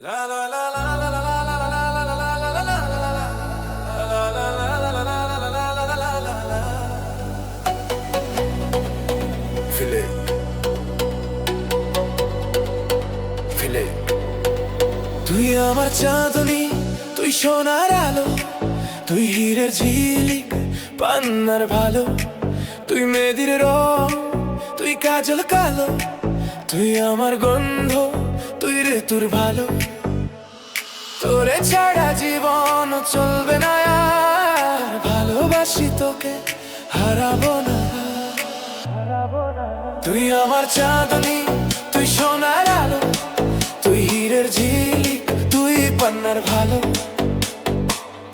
তুই আমার চাঁদনি, তুই সোনার আলো, তুই হীরের ঝিলিক পান্নার ভালো, তুই মেহেদির রং, তুই কাজল কালো, তুই আমার গন্ধ, তুই ঋতুর ভালো। তোরে ছাড়া জীবন চলবে না আর, ভালোবাসি তোকে হারাবো না। তুই আমার চাঁদনি, তুই সোনার আলো, তুই হীরের ঝিলিক, তুই পান্নার ভালো,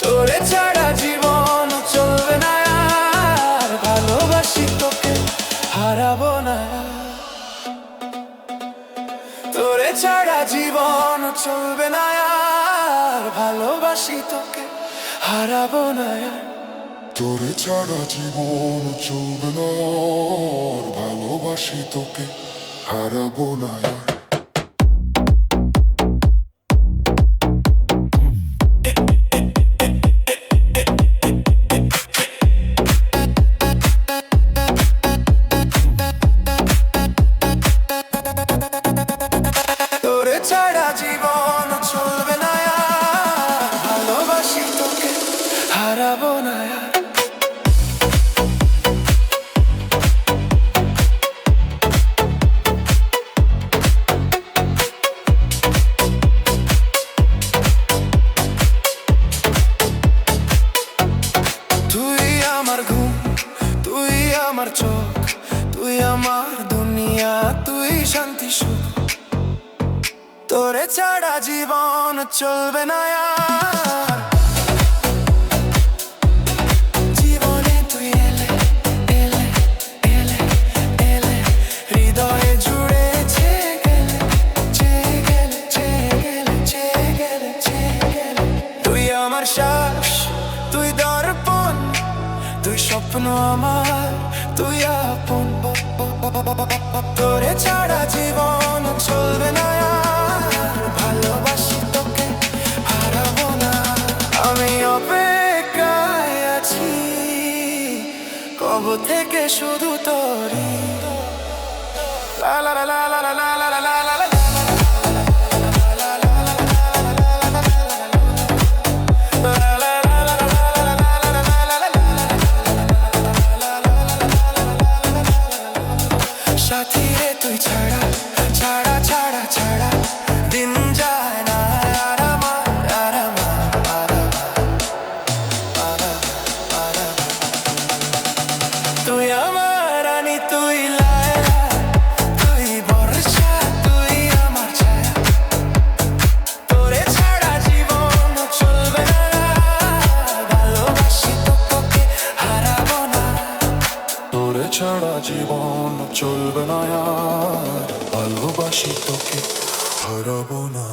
তোরে ছাড়া জীবন চলবে না আর, ভালোবাসি তোকে হারাবো না। তোরে ছাড়া জীবন চলবে না আর, ভালোবাসি তোকে হারাবো না। তোরে ছাড়া জীবন চলবে না আর, ভালোবাসি তোকে হারাবো না। তোরে ছাড়া জীবন চলবে না আর, ভালোবাসি তোকে হারাবো না। তুই আমার ঘুম, তুই আমার চোখ, তুই আমার দুনিয়া, তুই শান্তি সুখ। তোরে ছাড়া জীবন চলবে না আর, জীবনে তুই এলে এলে এলে এলে, হৃদয়ে জুড়ে ছেয়ে গেলে ছেয়ে গেলে ছেয়ে গেলে ছেয়ে গেলে ছেয়ে গেলে। তুই আমার শ্বাস, তুই দর্পণ, তুই স্বপ্ন আমার, তুই আপন। তোরে ছাড়া জীবন চলবে না আর, ভালোবাসি তোকে হারাবো না। আমি অপেক্ষায় আছি কবে থেকে শুধু তোরই। লা লা লা লা লা লা লা লা লা লা। সাথী রে তুই ছাড়া ছাড়া ছাড়া ছাড়া দিন যায় না আর আমার, আর আমার, আর আমার, আর আমার। তুই আমার রানী, তুই লায়লা, তুই বর্ষা, তুই আমার ছায়া। তোরে ছাড়া জীবন চলবে না, ভালোবাসি তোকে হারাবো না। তোরে ছাড়া জীবন চলবে না আর, ভালোবাসি তোকে হারাবো না।